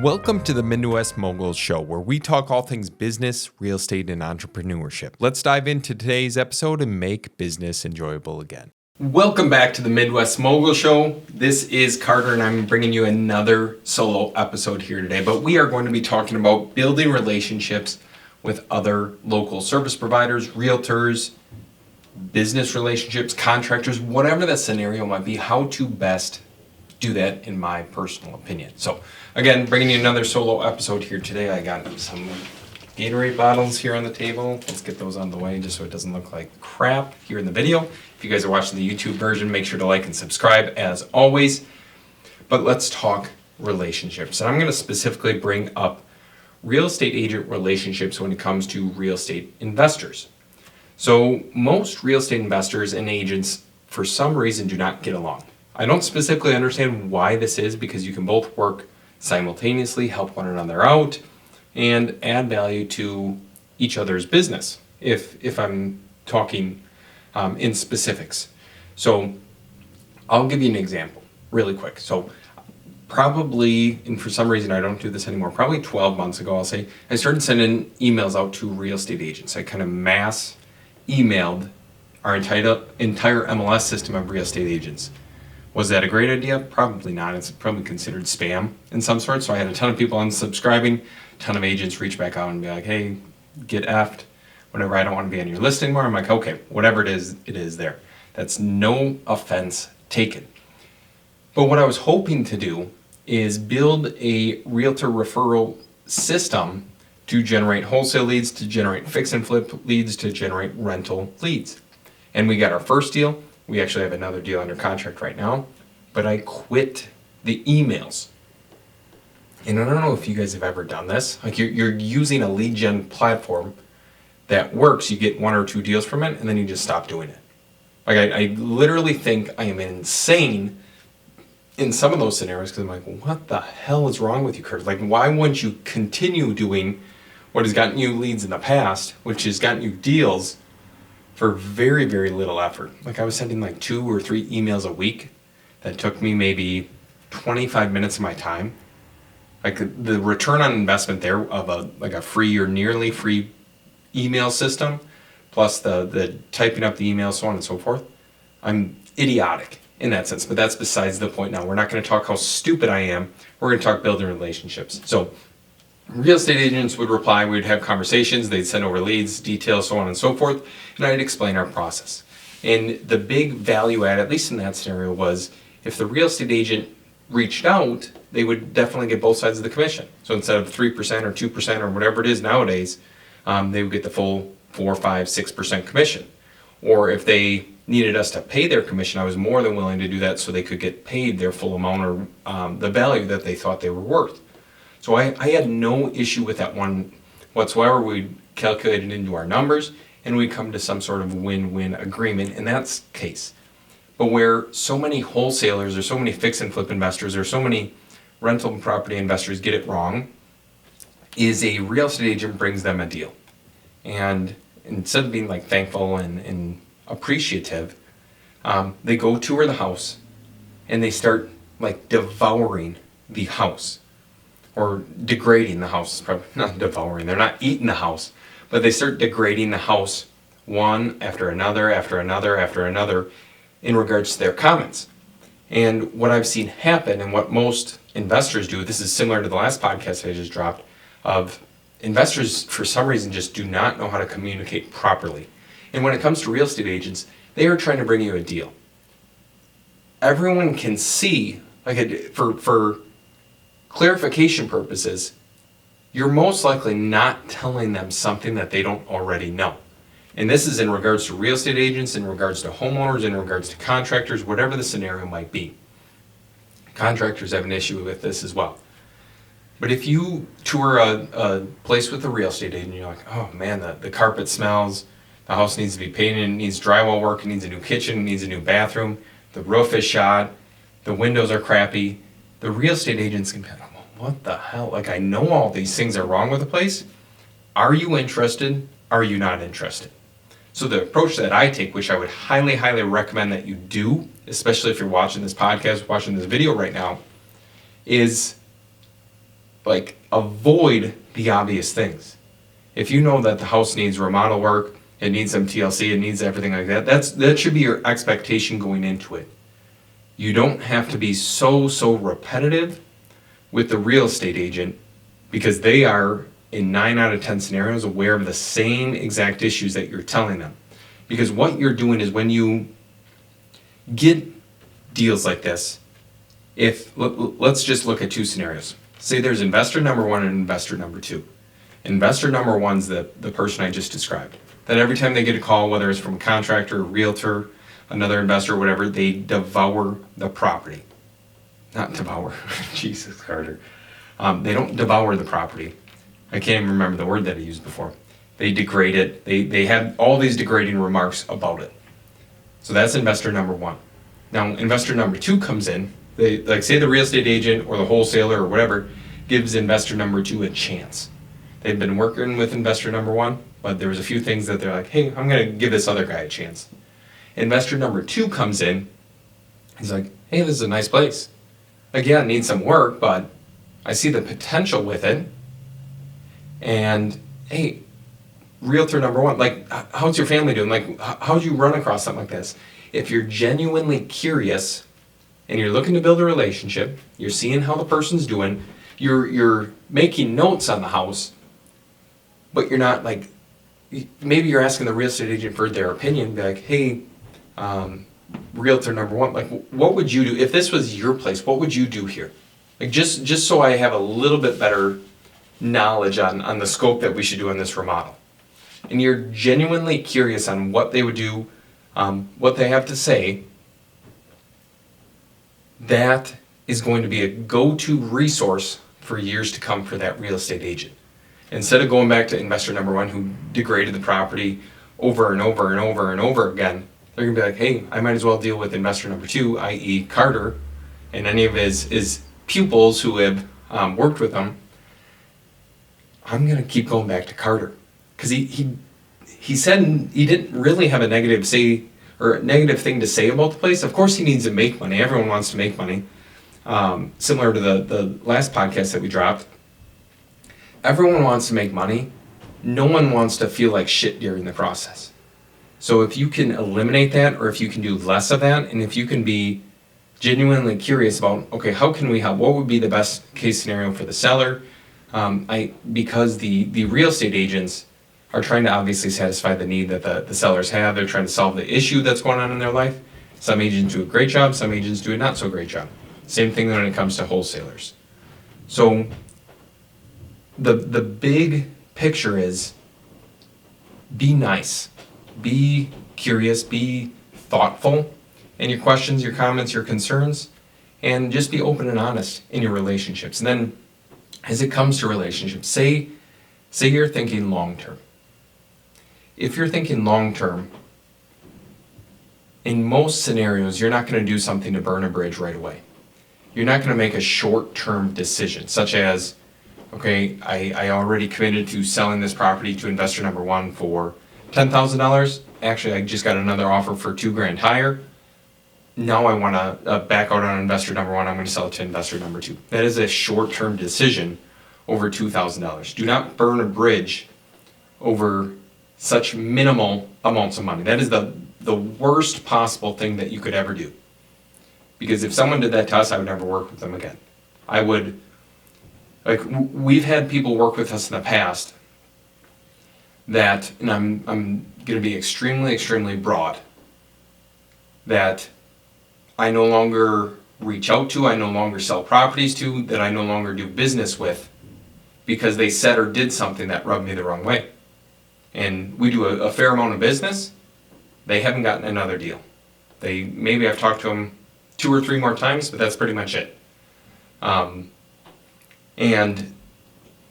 Welcome to the Midwest Moguls Show, where we talk all things business, real estate, and entrepreneurship. Let's dive into today's episode and make business enjoyable again. Welcome back to the Midwest Mogul Show. This is Carter, and I'm bringing you another solo episode here today. But we are going to be talking about building relationships with other local service providers, realtors, business relationships, contractors, whatever the scenario might be, how to best do that in my personal opinion. So again, bringing you another solo episode here today. I got some Gatorade bottles here on the table. Let's get those on the way just so it doesn't look like crap here in the video. If you guys are watching the YouTube version, make sure to like and subscribe as always. But let's talk relationships. And I'm going to specifically bring up real estate agent relationships when it comes to real estate investors. So most real estate investors and agents, for some reason, do not get along. I don't specifically understand why this is, because you can both work simultaneously, help one another out, and add value to each other's business, if I'm talking in specifics. So I'll give you an example really quick. So probably, and for some reason I don't do this anymore, probably 12 months ago, I'll say, I started sending emails out to real estate agents. I kind of mass emailed our entire MLS system of real estate agents. Was that a great idea? Probably not. It's probably considered spam in some sort. So I had a ton of people unsubscribing, a ton of agents reach back out and be like, hey, get effed. Whenever I don't want to be on your list anymore, I'm like, okay, whatever it is there. That's no offense taken. But what I was hoping to do is build a realtor referral system to generate wholesale leads, to generate fix and flip leads, to generate rental leads. And we got our first deal. We actually have another deal under contract right now, but I quit the emails. And I don't know if you guys have ever done this. Like you're using a lead gen platform that works. You get one or two deals from it, and then you just stop doing it. Like I literally think I am insane in some of those scenarios, because I'm like, what the hell is wrong with you, Kurt? Like, why wouldn't you continue doing what has gotten you leads in the past, which has gotten you deals for very, very little effort? Like I was sending like 2 or 3 emails a week that took me maybe 25 minutes of my time. Like the return on investment there of a free or nearly free email system, plus the typing up the email, so on and so forth. I'm idiotic in that sense, but that's besides the point now. We're not going to talk how stupid I am. We're going to talk building relationships. So real estate agents would reply, we'd have conversations, they'd send over leads, details, so on and so forth, and I'd explain our process. And the big value add, at least in that scenario, was if the real estate agent reached out, they would definitely get both sides of the commission. So instead of 3% or 2% or whatever it is nowadays, they would get the full 4, 5, 6% commission. Or if they needed us to pay their commission, I was more than willing to do that so they could get paid their full amount or the value that they thought they were worth. So I had no issue with that one whatsoever. We'd calculate it into our numbers, and we'd come to some sort of win-win agreement in that case. But where so many wholesalers or so many fix and flip investors or so many rental property investors get it wrong is a real estate agent brings them a deal. And instead of being like thankful and appreciative, they go tour the house and they start like devouring the house. Or degrading the house, probably not devouring, they're not eating the house, but they start degrading the house one after another, after another, after another, in regards to their comments. And what I've seen happen, and what most investors do, this is similar to the last podcast I just dropped, of investors for some reason just do not know how to communicate properly. And when it comes to real estate agents, they are trying to bring you a deal. Everyone can see, like for clarification purposes, you're most likely not telling them something that they don't already know. And this is in regards to real estate agents, in regards to homeowners, in regards to contractors, whatever the scenario might be. Contractors have an issue with this as well. But if you tour a place with a real estate agent, you're like, oh man, the carpet smells, the house needs to be painted, it needs drywall work, it needs a new kitchen, it needs a new bathroom, the roof is shot, the windows are crappy. The real estate agent's gonna be like, well, what the hell? Like, I know all these things are wrong with the place. Are you interested? Are you not interested? So the approach that I take, which I would highly, highly recommend that you do, especially if you're watching this podcast, watching this video right now, is like avoid the obvious things. If you know that the house needs remodel work, it needs some TLC, it needs everything like that, that should be your expectation going into it. You don't have to be so repetitive with the real estate agent, because they are, in 9 out of 10 scenarios, aware of the same exact issues that you're telling them. Because what you're doing is, when you get deals like this, let's just look at 2 scenarios. Say there's investor number 1 and investor number 2. Investor number 1's the person I just described. That every time they get a call, whether it's from a contractor, a realtor, another investor, whatever, they devour the property. Not devour, Jesus, Carter. They don't devour the property. I can't even remember the word that I used before. They degrade it. They have all these degrading remarks about it. So that's investor number 1. Now, investor number 2 comes in. They, like, say the real estate agent or the wholesaler or whatever gives investor number 2 a chance. They've been working with investor number 1, but there was a few things that they're like, hey, I'm going to give this other guy a chance. Investor number 2 comes in. He's like, hey, this is a nice place. Again, it needs some work, but I see the potential with it. And hey, realtor number 1, like, how's your family doing? Like, how'd you run across something like this? If you're genuinely curious and you're looking to build a relationship, you're seeing how the person's doing, you're making notes on the house, but you're not like, maybe you're asking the real estate agent for their opinion, be like, hey, realtor number 1, like, what would you do if this was your place? What would you do here? Like, just so I have a little bit better knowledge on the scope that we should do on this remodel. And you're genuinely curious on what they would do, what they have to say. That is going to be a go-to resource for years to come for that real estate agent. Instead of going back to investor number 1 who degraded the property over and over and over and over again, they're going to be like, hey, I might as well deal with investor number 2, i.e. Carter, and any of his pupils who have worked with him. I'm going to keep going back to Carter. Because he said he didn't really have a negative thing to say about the place. Of course he needs to make money. Everyone wants to make money. Similar to the last podcast that we dropped. Everyone wants to make money. No one wants to feel like shit during the process. So if you can eliminate that, or if you can do less of that, and if you can be genuinely curious about, okay, how can we help? What would be the best case scenario for the seller? Because the real estate agents are trying to obviously satisfy the need that the sellers have. They're trying to solve the issue that's going on in their life. Some agents do a great job, some agents do a not so great job. Same thing when it comes to wholesalers. So the big picture is, be nice, be curious, be thoughtful in your questions, your comments, your concerns, and just be open and honest in your relationships. And then as it comes to relationships, say you're thinking long term. If you're thinking long term, in most scenarios, you're not going to do something to burn a bridge right away. You're not going to make a short-term decision, such as, okay, I already committed to selling this property to investor number 1 for $10,000. Actually, I just got another offer for $2,000 higher. Now I want to back out on investor number 1. I'm going to sell it to investor number 2. That is a short-term decision over $2,000. Do not burn a bridge over such minimal amounts of money. That is the worst possible thing that you could ever do. Because if someone did that to us, I would never work with them again. I would, like, we've had people work with us in the past that, and I'm going to be extremely broad, that I no longer reach out to, I no longer sell properties to, that I no longer do business with, because they said or did something that rubbed me the wrong way. And we do a fair amount of business. They haven't gotten another deal. Maybe I've talked to them 2 or 3 more times, but that's pretty much it. And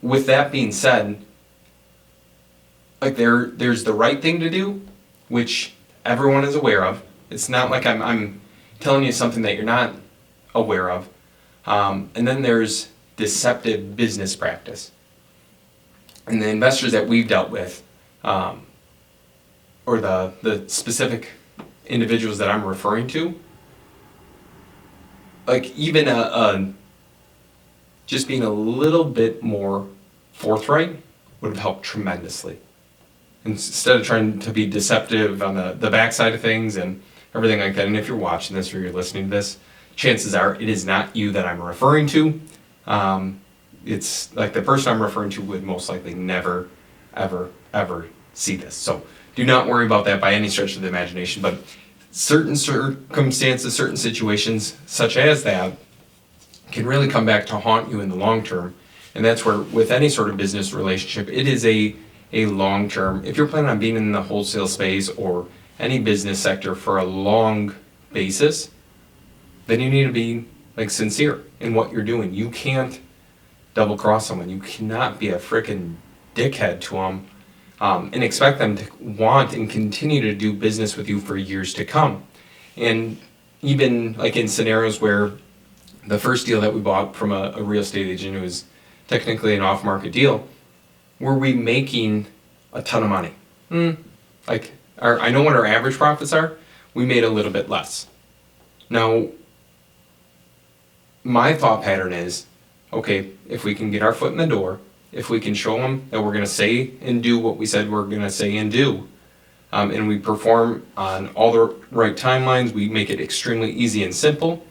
with that being said, like, there's the right thing to do, which everyone is aware of. It's not like I'm telling you something that you're not aware of. And then there's deceptive business practice. And the investors that we've dealt with, or the specific individuals that I'm referring to, like, even a just being a little bit more forthright would have helped tremendously. Instead of trying to be deceptive on the backside of things and everything like that. And if you're watching this or you're listening to this, chances are it is not you that I'm referring to. It's like the person I'm referring to would most likely never, ever, ever see this. So do not worry about that by any stretch of the imagination. But certain circumstances, certain situations such as that can really come back to haunt you in the long term. And that's where with any sort of business relationship, it is a long term. If you're planning on being in the wholesale space or any business sector for a long basis, then you need to be like sincere in what you're doing. You can't double cross someone. You cannot be a freaking dickhead to them and expect them to want and continue to do business with you for years to come. And even like in scenarios where the first deal that we bought from a real estate agent, it was technically an off-market deal, were we making a ton of money? I know what our average profits are. We made a little bit less. Now, my thought pattern is, okay, if we can get our foot in the door, if we can show them that we're going to say and do what we said we're going to say and do, and we perform on all the right timelines, we make it extremely easy and simple,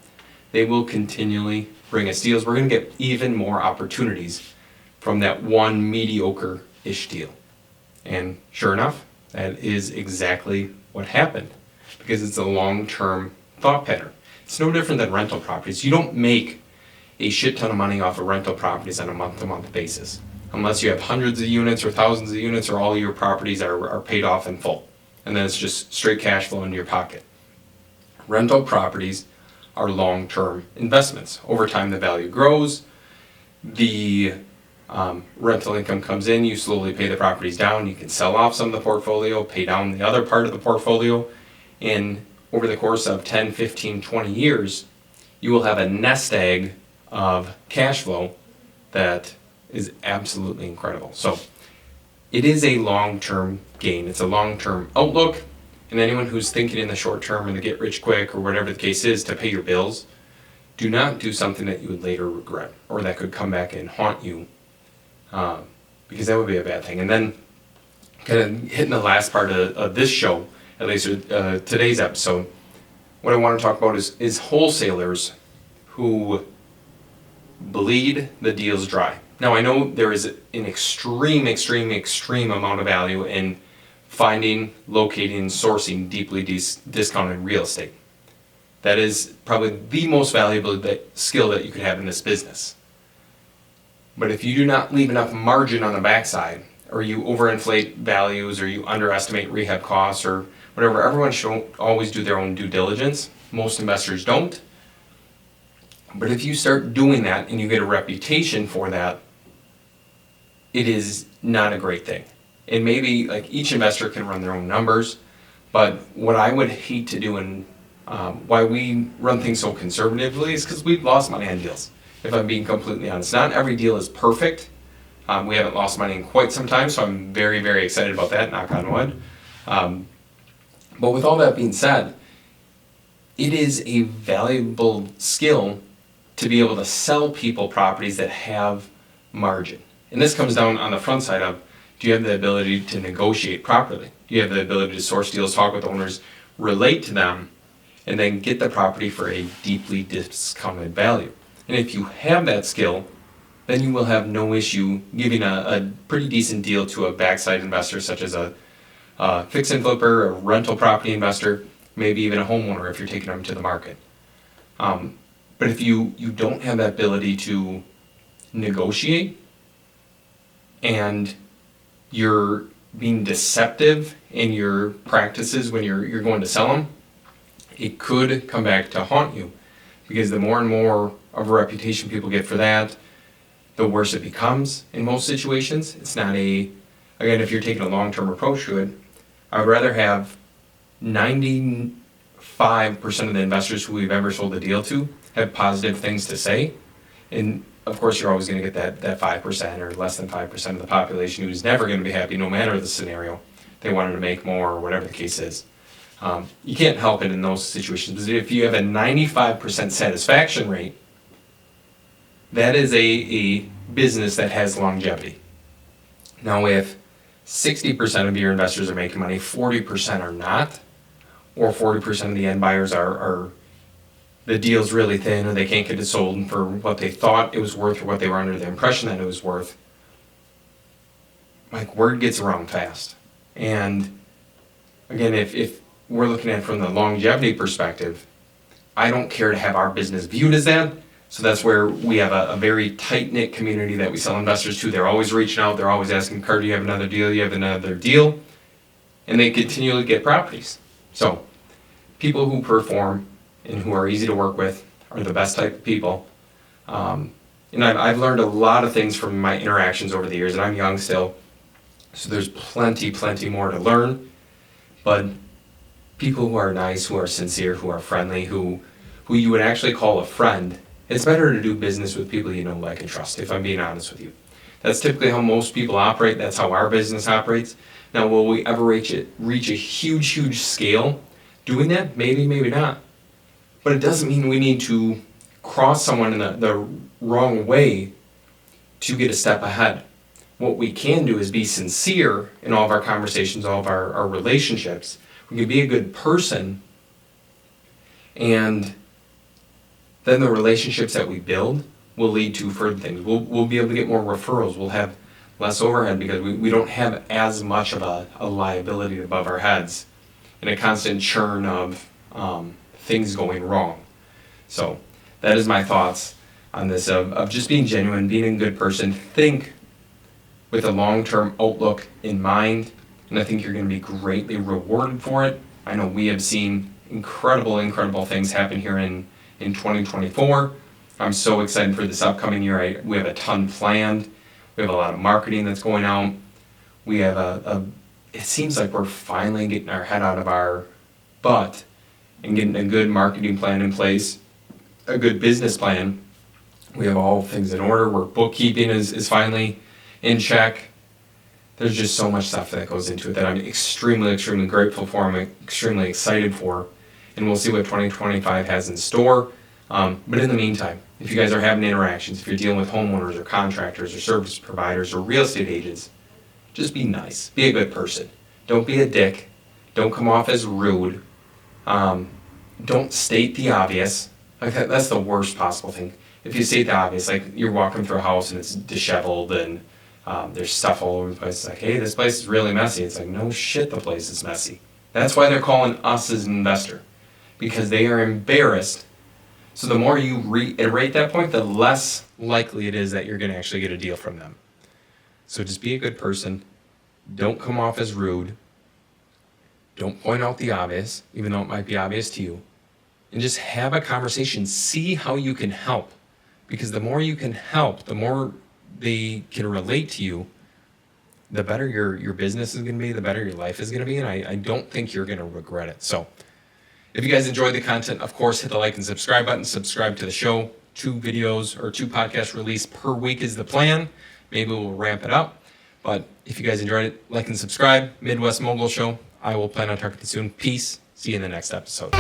they will continually bring us deals. We're going to get even more opportunities from that one mediocre-ish deal. And sure enough, that is exactly what happened, because it's a long-term thought pattern. It's no different than rental properties. You don't make a shit ton of money off of rental properties on a month-to-month basis, unless you have hundreds of units or thousands of units or all your properties are paid off in full. And then it's just straight cash flow into your pocket. Rental properties are long-term investments. Over time, the value grows. The rental income comes in. You slowly pay the properties down. You can sell off some of the portfolio, pay down the other part of the portfolio. And over the course of 10, 15, 20 years, you will have a nest egg of cash flow that is absolutely incredible. So it is a long-term gain. It's a long-term outlook. And anyone who's thinking in the short term and to get rich quick or whatever the case is to pay your bills, do not do something that you would later regret or that could come back and haunt you, because that would be a bad thing. And then kind of hitting the last part of this show, at least today's episode, what I want to talk about is wholesalers who bleed the deals dry. Now, I know there is an extreme amount of value in finding, locating, sourcing deeply discounted real estate. That is probably the most valuable skill that you could have in this business. But if you do not leave enough margin on the backside, or you overinflate values, or you underestimate rehab costs, or whatever, everyone should always do their own due diligence. Most investors don't. But if you start doing that and you get a reputation for that, it is not a great thing. And maybe like each investor can run their own numbers, but what I would hate to do and why we run things so conservatively is because we've lost money on deals, if I'm being completely honest. Not every deal is perfect. We haven't lost money in quite some time, so I'm very, very excited about that, knock on wood. But with all that being said, it is a valuable skill to be able to sell people properties that have margin. And this comes down on the front side of, do you have the ability to negotiate properly? Do you have the ability to source deals, talk with owners, relate to them, and then get the property for a deeply discounted value? And if you have that skill, then you will have no issue giving a pretty decent deal to a backside investor, such as a fix and flipper, a rental property investor, maybe even a homeowner if you're taking them to the market. But if you don't have that ability to negotiate, and you're being deceptive in your practices when you're going to sell them, it could come back to haunt you, because the more and more of a reputation people get for that, the worse it becomes in most situations. It's not again, if you're taking a long-term approach to it, I would rather have 95% of the investors who we've ever sold a deal to have positive things to say. And of course, you're always going to get that 5% or less than 5% of the population who's never going to be happy no matter the scenario. They wanted to make more or whatever the case is. You can't help it in those situations. But if you have a 95% satisfaction rate, that is a business that has longevity. Now, if 60% of your investors are making money, 40% are not, or 40% of the end buyers are the deal's really thin, or they can't get it sold for what they thought it was worth or what they were under the impression that it was worth, like, word gets around fast. And again, if we're looking at it from the longevity perspective, I don't care to have our business viewed as that. So that's where we have a very tight-knit community that we sell investors to. They're always reaching out. They're always asking, Kurt, do you have another deal? You have another deal? And they continually get properties. So people who perform and who are easy to work with are the best type of people. And I've learned a lot of things from my interactions over the years, and I'm young still. So there's plenty more to learn. But people who are nice, who are sincere, who are friendly, who you would actually call a friend, it's better to do business with people you know, like, and trust, if I'm being honest with you. That's typically how most people operate. That's how our business operates. Now, will we ever reach a huge scale doing that? Maybe, maybe not. But it doesn't mean we need to cross someone in the wrong way to get a step ahead. What we can do is be sincere in all of our conversations, all of our relationships. We can be a good person, and then the relationships that we build will lead to further things. We'll be able to get more referrals. We'll have less overhead because we don't have as much of a liability above our heads and a constant churn of things going wrong. So that is my thoughts on this of just being genuine, being a good person. Think with a long-term outlook in mind, and I think you're going to be greatly rewarded for it. I know we have seen incredible things happen here in 2024. I'm so excited for this upcoming year. We have a ton planned. We have a lot of marketing that's going out. We have it seems like we're finally getting our head out of our butt and getting a good marketing plan in place, a good business plan. We have all things in order. Where bookkeeping is finally in check. There's just so much stuff that goes into it that I'm extremely grateful for. I'm extremely excited for. And we'll see what 2025 has in store. But in the meantime, if you guys are having interactions, if you're dealing with homeowners or contractors or service providers or real estate agents, just be nice. Be a good person. Don't be a dick. Don't come off as rude. Don't state the obvious. Like that's the worst possible thing. If you state the obvious, like you're walking through a house and it's disheveled and there's stuff all over the place. It's like, hey, this place is really messy. It's like, no shit, the place is messy. That's why they're calling us as an investor, because they are embarrassed. So the more you reiterate that point, the less likely it is that you're going to actually get a deal from them. So just be a good person. Don't come off as rude. Don't point out the obvious, even though it might be obvious to you. And just have a conversation. See how you can help. Because the more you can help, the more they can relate to you, the better your business is going to be, the better your life is going to be. And I don't think you're going to regret it. So if you guys enjoyed the content, of course, hit the like and subscribe button. Subscribe to the show. 2 videos or 2 podcasts released per week is the plan. Maybe we'll ramp it up. But if you guys enjoyed it, like and subscribe. Midwest Mogul Show. I will plan on talking to you soon. Peace. See you in the next episode.